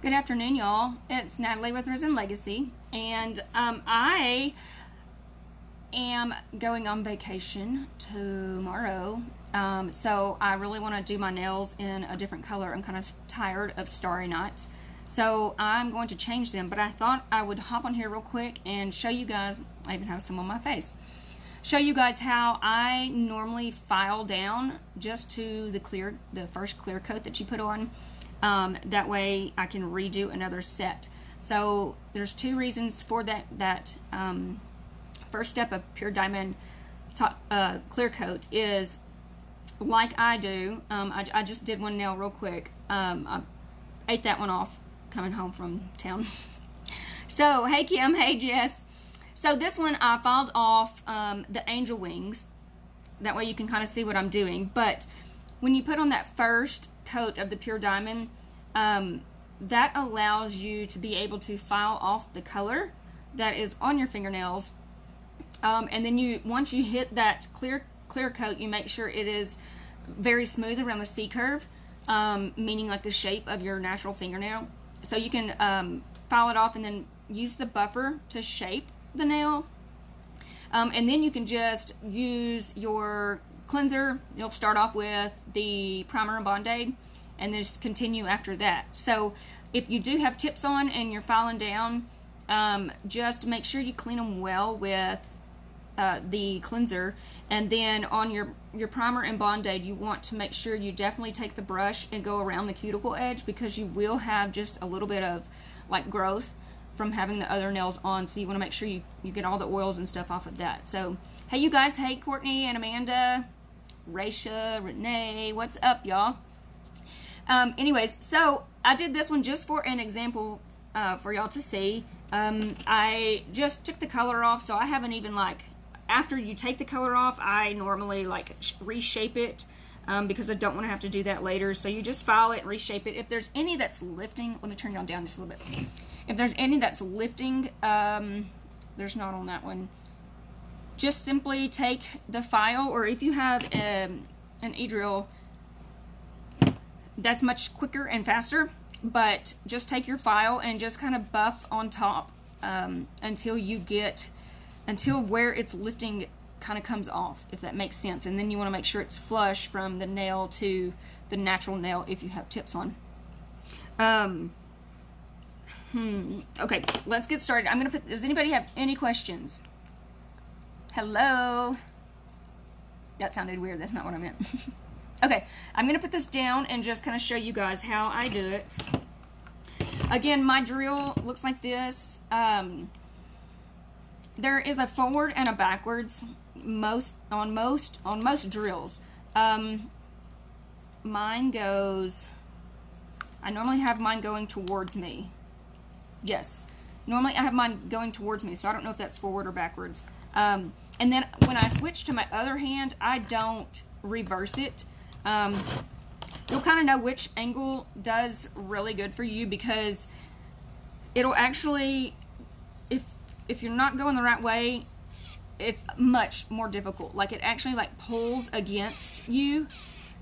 Good afternoon, y'all. It's Natalie with Risen Legacy, and I am going on vacation tomorrow, so I really want to do my nails in a different color. I'm kind of tired of starry nights, so I'm going to change them, but I thought I would hop on here real quick and show you guys. I even have some on my face. Show you guys how I normally file down just to the first clear coat that you put on. That way I can redo another set. So there's two reasons for that. First step of pure diamond clear coat is like I do. I just did one nail real quick. I ate that one off coming home from town. So hey Kim, hey Jess. So this one I filed off the angel wings. That way you can kind of see what I'm doing. But when you put on that first coat of the pure diamond, that allows you to be able to file off the color that is on your fingernails, and then once you hit that clear coat, you make sure it is very smooth around the C curve, meaning like the shape of your natural fingernail. So you can file it off and then use the buffer to shape the nail, and then you can just use your cleanser. You'll start off with the primer and Band-Aid and then just continue after that. So if you do have tips on and you're filing down, just make sure you clean them well with the cleanser, and then on your primer and Band-Aid, you want to make sure you definitely take the brush and go around the cuticle edge, because you will have just a little bit of like growth from having the other nails on, so you want to make sure you get all the oils and stuff off of that. So hey you guys, hey Courtney and Amanda, Raisha, Renee, what's up y'all? Anyways, so I did this one just for an example for y'all to see. I just took the color off, so I haven't even after you take the color off, I normally reshape it because I don't want to have to do that later. So you just file it and reshape it. If there's any that's lifting, let me turn y'all down just a little bit. If there's any that's lifting, there's not on that one. Just simply take the file, or if you have an e-drill, that's much quicker and faster, but just take your file and just kind of buff on top until where it's lifting kind of comes off, if that makes sense. And then you want to make sure it's flush from the nail to the natural nail if you have tips on. Okay, let's get started. I'm gonna put, does anybody have any questions? Hello? That sounded weird, that's not what I meant. Okay, I'm gonna put this down and just kind of show you guys how I do it. Again, my drill looks like this. There is a forward and a backwards on most drills. Mine goes, I normally have mine going towards me. Yes, normally I have mine going towards me, so I don't know if that's forward or backwards. And then when I switch to my other hand, I don't reverse it. You'll kind of know which angle does really good for you, because it'll actually, if you're not going the right way, it's much more difficult. Like, it actually pulls against you.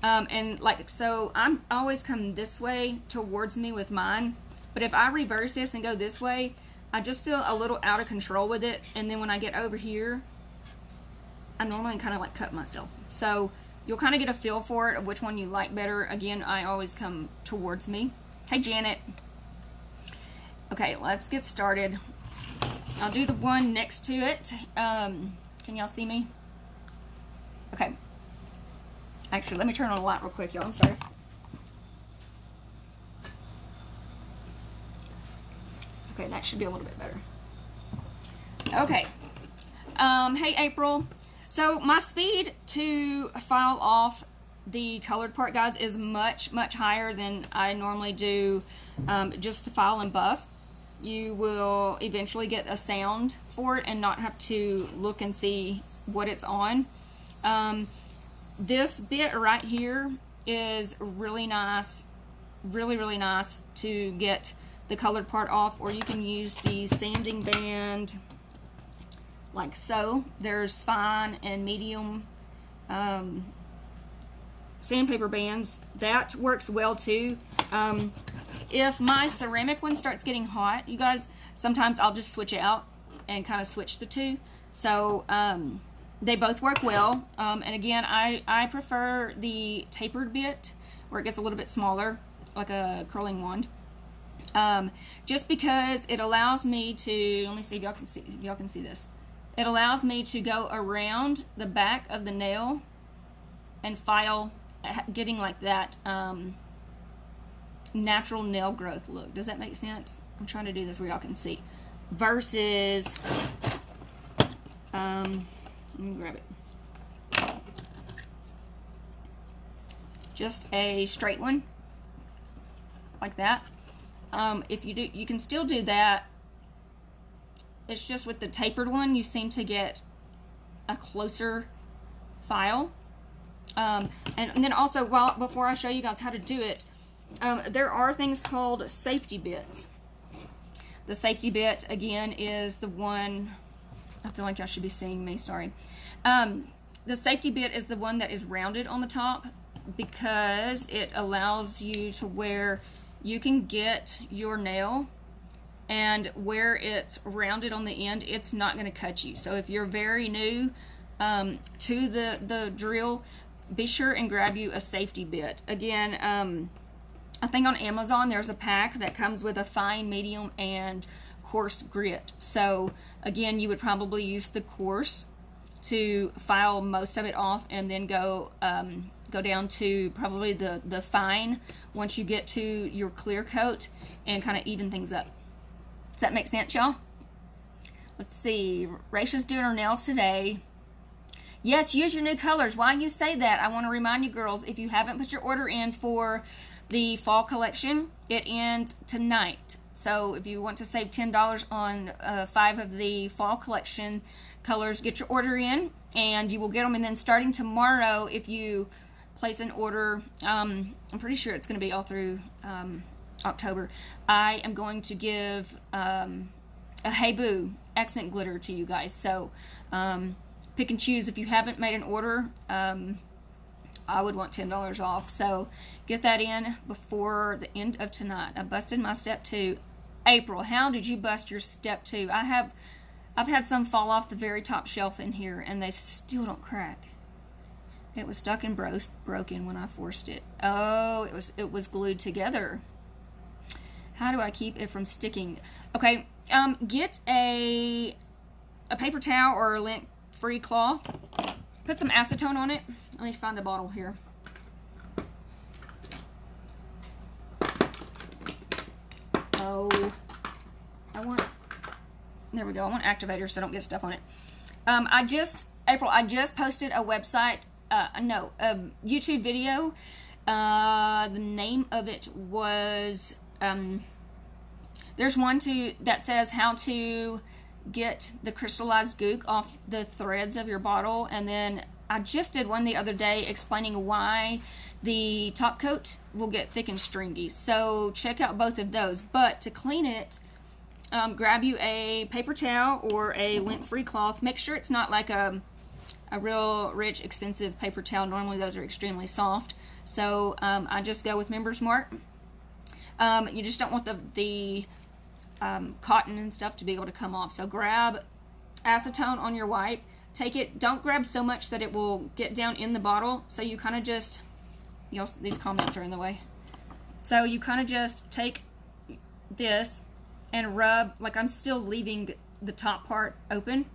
And so I'm always come this way towards me with mine. But if I reverse this and go this way, I just feel a little out of control with it. And then when I get over here, I normally kind of cut myself. So you'll kind of get a feel for it of which one you like better. Again, I always come towards me. Hey Janet. Okay, let's get started. I'll do the one next to it. Can y'all see me? Okay. Actually, let me turn on the light real quick, y'all. I'm sorry. Okay, that should be a little bit better. Okay. Hey April. So my speed to file off the colored part, guys, is much higher than I normally do just to file and buff. You will eventually get a sound for it and not have to look and see what it's on. This bit right here is really nice, really nice to get the colored part off, or you can use the sanding band like so. There's fine and medium sandpaper bands. That works well too. If my ceramic one starts getting hot, you guys, sometimes I'll just switch out and kind of switch the two. So they both work well. And again, I prefer the tapered bit where it gets a little bit smaller, like a curling wand. Just because it allows me to, let me see if y'all can see this. It allows me to go around the back of the nail and file, getting like that natural nail growth look. Does that make sense? I'm trying to do this where y'all can see. Versus, let me grab it. Just a straight one, like that. If you do, you can still do that. It's just with the tapered one, you seem to get a closer file. And then also, before I show you guys how to do it, there are things called safety bits. The safety bit, again, is the one, I feel like y'all should be seeing me, sorry. The safety bit is the one that is rounded on the top, because it allows you to where you can get your nail, and where it's rounded on the end, it's not going to cut you. So if you're very new to the drill, be sure and grab you a safety bit. Again, I think on Amazon there's a pack that comes with a fine, medium, and coarse grit. So again, you would probably use the coarse to file most of it off, and then go down to probably the fine once you get to your clear coat, and kind of even things up. Does that make sense, y'all? Let's see. Raisha's doing her nails today. Yes, use your new colors. While you say that, I want to remind you girls, if you haven't put your order in for the fall collection, it ends tonight. So if you want to save $10 on 5 of the fall collection colors, get your order in, and you will get them. And then starting tomorrow, if you place an order, I'm pretty sure it's going to be all through October, I am going to give a Hey Boo accent glitter to you guys. So pick and choose. If you haven't made an order, I would want $10 off. So get that in before the end of tonight. I busted my step 2. April, how did you bust your step 2? I've had some fall off the very top shelf in here, and they still don't crack. It was stuck and broken when I forced it. Oh, it was glued together. How do I keep it from sticking? Okay, get a paper towel or a lint-free cloth. Put some acetone on it. Let me find a bottle here. Oh, there we go. I want activator so I don't get stuff on it. April, I just posted a website, a YouTube video. The name of it was, there's one that says how to get the crystallized gook off the threads of your bottle, and then I just did one the other day explaining why the top coat will get thick and stringy. So check out both of those. But to clean it, grab you a paper towel or a lint-free cloth. Make sure it's not like a real rich, expensive paper towel. Normally those are extremely soft. So I just go with Members Mark. You just don't want the cotton and stuff to be able to come off. So grab acetone on your wipe. Take it, don't grab so much that it will get down in the bottle. So you kind of just, these comments are in the way. So you kind of just take this and rub, like I'm still leaving the top part open,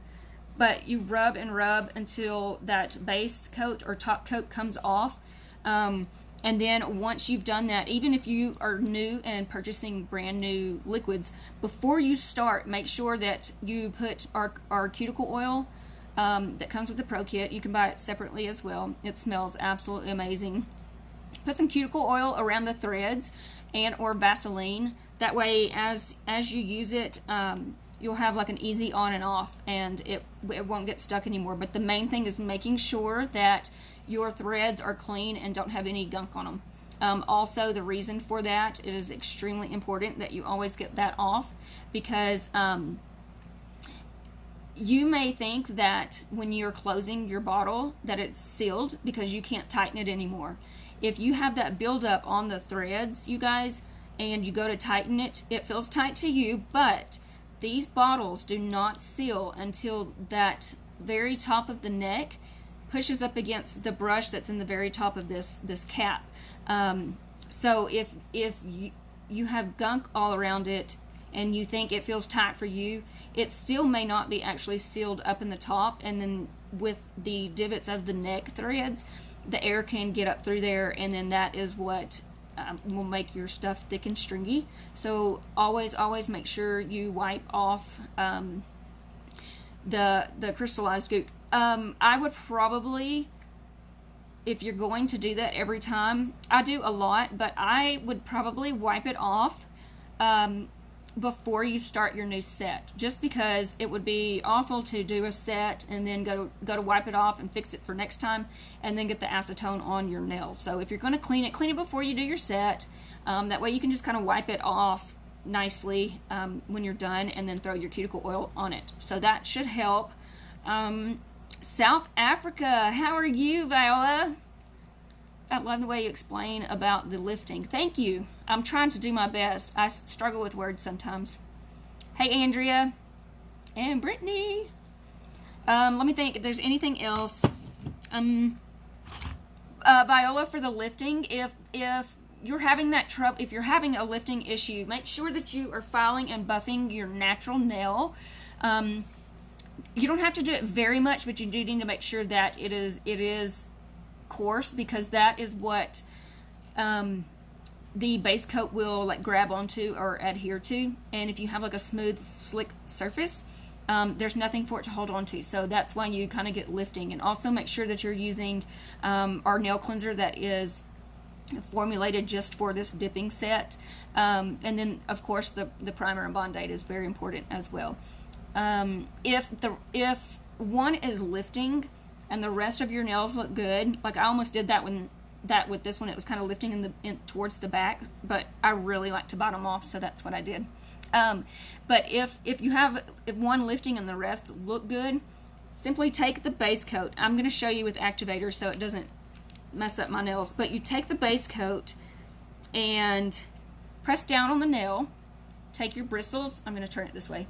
but you rub and rub until that base coat or top coat comes off. And then once you've done that, even if you are new and purchasing brand new liquids, before you start, make sure that you put our cuticle oil that comes with the Pro Kit. You can buy it separately as well. It smells absolutely amazing. Put some cuticle oil around the threads and or Vaseline. That way, as you use it, you'll have like an easy on and off, and it won't get stuck anymore. But the main thing is making sure that your threads are clean and don't have any gunk on them. Also, the reason for that, it is extremely important that you always get that off, because you may think that when you're closing your bottle that it's sealed because you can't tighten it anymore. If you have that buildup on the threads, you guys, and you go to tighten it, it feels tight to you, but these bottles do not seal until that very top of the neck pushes up against the brush that's in the very top of this cap. So if you have gunk all around it and you think it feels tight for you, it still may not be actually sealed up in the top, and then with the divots of the neck threads, the air can get up through there, and then that is what will make your stuff thick and stringy. So always make sure you wipe off the crystallized gook. I would probably, if you're going to do that every time, I do a lot, but I would probably wipe it off before you start your new set, just because it would be awful to do a set and then go to wipe it off and fix it for next time and then get the acetone on your nails. So if you're going to clean it before you do your set. That way you can just kind of wipe it off nicely when you're done, and then throw your cuticle oil on it. So that should help. South Africa, how are you, Viola? I love the way you explain about the lifting. Thank you. I'm trying to do my best. I struggle with words sometimes. Hey, Andrea and Brittany. Let me think if there's anything else. Viola, for the lifting, if you're having that trouble, if you're having a lifting issue, make sure that you are filing and buffing your natural nail. You don't have to do it very much, but you do need to make sure that it is coarse, because that is what the base coat will like grab onto or adhere to. And if you have like a smooth, slick surface, there's nothing for it to hold on to. So that's why you kind of get lifting. And also make sure that you're using our nail cleanser that is formulated just for this dipping set. And then of course the primer and Bond-Aid is very important as well. If one is lifting and the rest of your nails look good, like I almost did that with this one, it was kind of lifting towards the back, but I really like to bottom off, so that's what I did. But if you have one lifting and the rest look good, simply take the base coat. I'm going to show you with activator so it doesn't mess up my nails, but you take the base coat and press down on the nail, take your bristles, I'm going to turn it this way,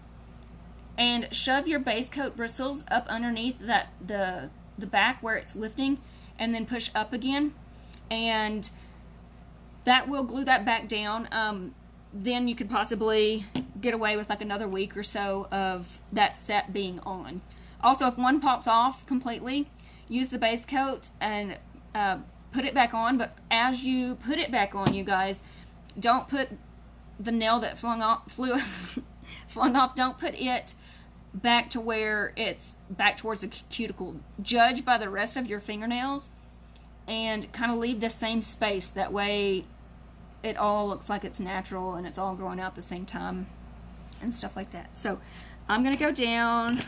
and shove your base coat bristles up underneath the back where it's lifting, and then push up again, and that will glue that back down. Then you could possibly get away with like another week or so of that set being on. Also, if one pops off completely, use the base coat and put it back on. But as you put it back on, you guys, don't put the nail that flung off, don't put it back to where it's back towards the cuticle. Judge by the rest of your fingernails and kind of leave the same space. That way it all looks like it's natural and it's all growing out at the same time and stuff like that. So I'm going to go down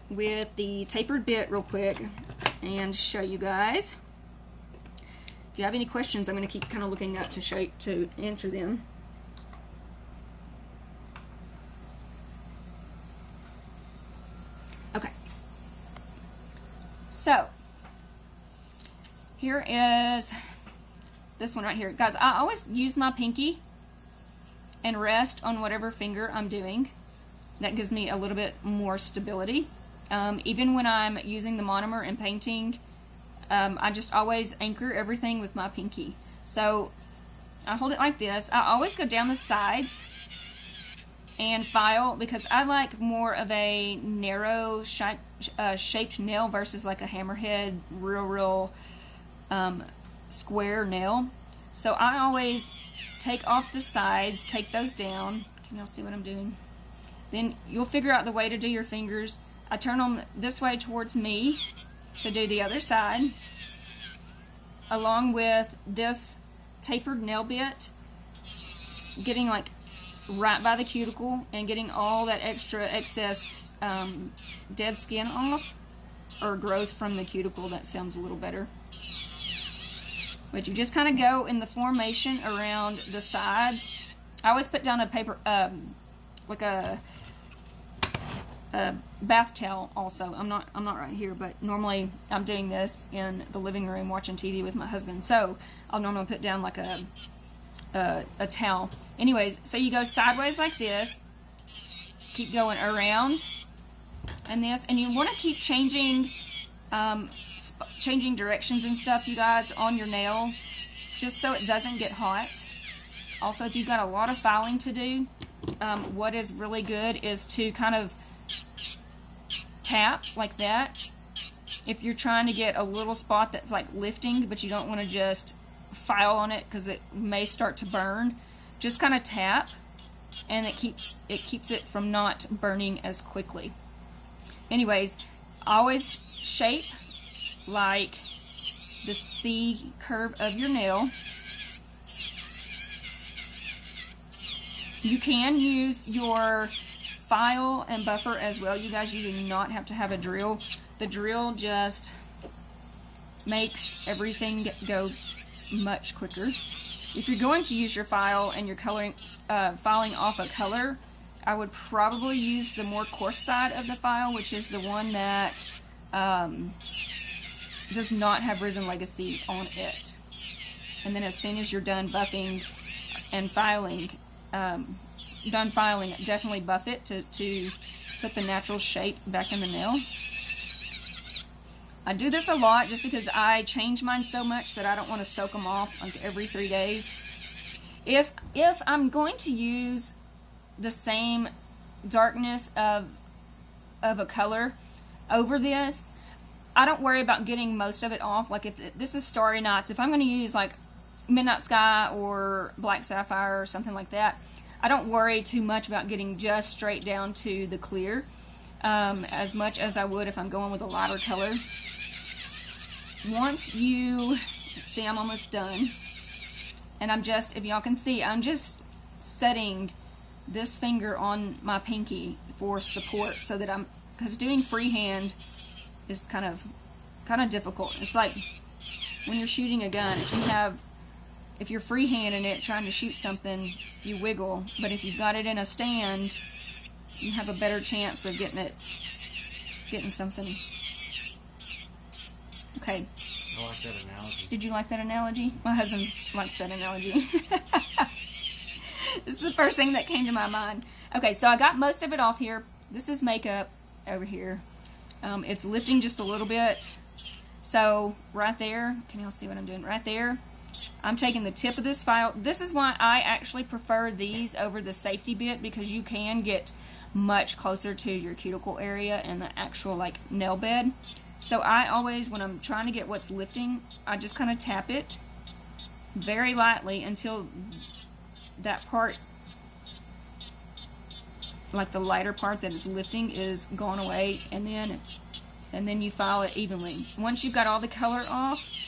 with the tapered bit real quick and show you guys. If you have any questions, I'm going to keep kind of looking up to answer them. Okay. So here is this one right here. Guys, I always use my pinky and rest on whatever finger I'm doing. That gives me a little bit more stability. Even when I'm using the monomer and painting, I just always anchor everything with my pinky. So I hold it like this. I always go down the sides and file, because I like more of a narrow shaped nail versus like a hammerhead, real square nail. So I always take off the sides, take those down. Can y'all see what I'm doing? Then you'll figure out the way to do your fingers. I turn them this way towards me to do the other side, along with this tapered nail bit, getting like right by the cuticle and getting all that excess dead skin off, or growth from the cuticle. That sounds a little better. But you just kind of go in the formation around the sides. I always put down a paper, like a bath towel also. I'm not right here, but normally I'm doing this in the living room watching TV with my husband. So I'll normally put down like a a towel. Anyways, so you go sideways like this, keep going around and this, and you want to keep changing changing directions and stuff, you guys, on your nail, just so it doesn't get hot. Also, if you've got a lot of filing to do, what is really good is to kind of tap like that. If you're trying to get a little spot that's like lifting, but you don't want to just file on it because it may start to burn, just kind of tap, and it keeps it from not burning as quickly. Anyways, always shape like the C curve of your nail. You can use your file and buffer as well, you guys. You do not have to have a drill. The drill just makes everything go much quicker. If you're going to use your file and you're filing off a color, I would probably use the more coarse side of the file, which is the one that does not have Risen Legacy on it. And then as soon as you're done buffing and filing, definitely buff it to put the natural shape back in the nail. I do this a lot just because I change mine so much that I don't want to soak them off like every 3 days. If I'm going to use the same darkness of a color over this, I don't worry about getting most of it off. Like if this is Starry Nights, if I'm going to use like Midnight Sky or Black Sapphire or something like that, I don't worry too much about getting just straight down to the clear as much as I would if I'm going with a lighter color. Once you see, I'm almost done, and I'm just, if y'all can see, I'm just setting this finger on my pinky for support, so that because doing freehand is kind of difficult. It's like when you're shooting a gun. If you're freehanding it, trying to shoot something, you wiggle, but if you've got it in a stand, you have a better chance of getting something. Okay. I like that analogy. Did you like that analogy? My husband likes that analogy. This is the first thing that came to my mind. Okay, so I got most of it off here. This is makeup over here. It's lifting just a little bit. So right there, can y'all see what I'm doing? Right there, I'm taking the tip of this file. This is why I actually prefer these over the safety bit, because you can get much closer to your cuticle area and the actual like nail bed. So I always, when I'm trying to get what's lifting, I just kind of tap it very lightly until that part, like the lighter part that is lifting, is gone away, and then you file it evenly. Once you've got all the color off,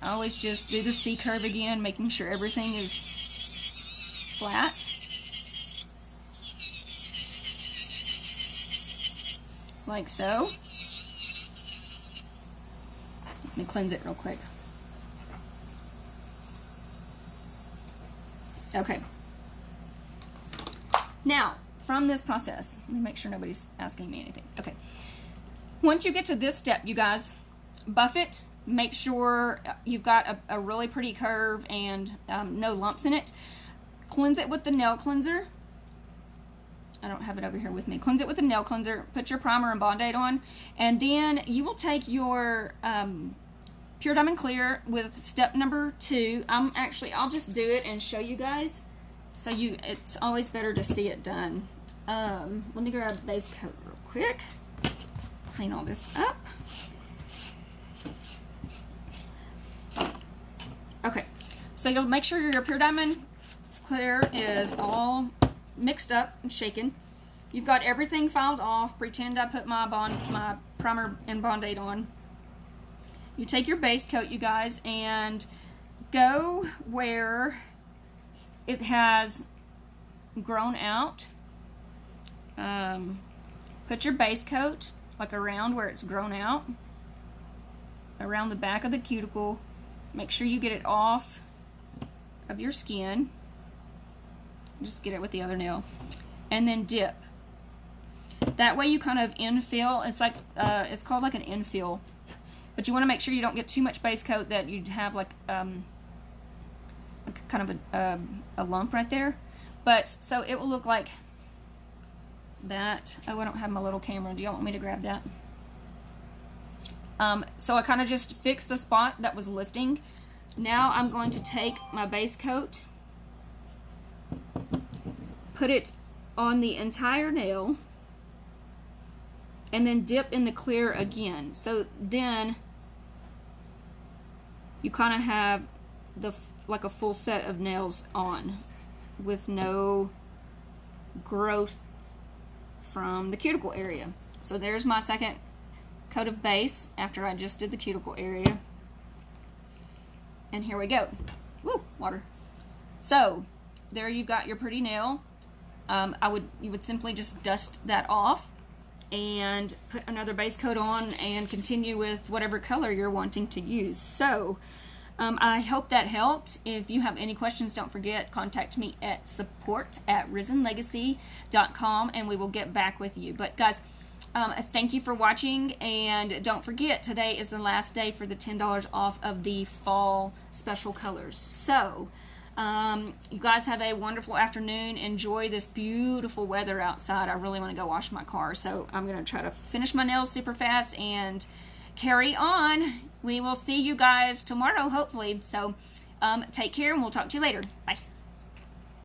I always just do the C curve again, making sure everything is flat. Like so. Let me cleanse it real quick. Okay. Now, from this process, let me make sure nobody's asking me anything. Okay. Once you get to this step, you guys, buff it. Make sure you've got a really pretty curve and no lumps in it. Cleanse it with the nail cleanser. I don't have it over here with me. Cleanse it with the nail cleanser. Put your primer and Bond-Aid on. And then you will take your Pure Diamond Clear with step number 2. I'll just do it and show you guys. So it's always better to see it done. Let me grab a base coat real quick. Clean all this up. Okay, so you'll make sure your Pure Diamond Clear is all mixed up and shaken. You've got everything filed off. Pretend I put my primer and Bond-Aid on. You take your base coat, you guys, and go where it has grown out. Put your base coat like around where it's grown out, around the back of the cuticle. Make sure you get it off of your skin. Just get it with the other nail, and then dip. That way you kind of infill. It's like it's called like an infill, but you want to make sure you don't get too much base coat that you have like kind of a lump right there. But so it will look like that. Oh, I don't have my little camera. Do y'all want me to grab that? So I kind of just fixed the spot that was lifting. Now I'm going to take my base coat, put it on the entire nail, and then dip in the clear again. So then you kind of have like a full set of nails on with no growth from the cuticle area. So there's my second coat of base after I just did the cuticle area. And here we go. Woo, water. So there you've got your pretty nail. You would simply just dust that off and put another base coat on and continue with whatever color you're wanting to use. So I hope that helped. If you have any questions, don't forget, contact me at support@risenlegacy.com and we will get back with you. But guys, thank you for watching, and don't forget, today is the last day for the $10 off of the fall special colors. So you guys have a wonderful afternoon. Enjoy this beautiful weather outside. I really want to go wash my car, so I'm going to try to finish my nails super fast and carry on. We will see you guys tomorrow, hopefully. So take care, and we'll talk to you later. Bye.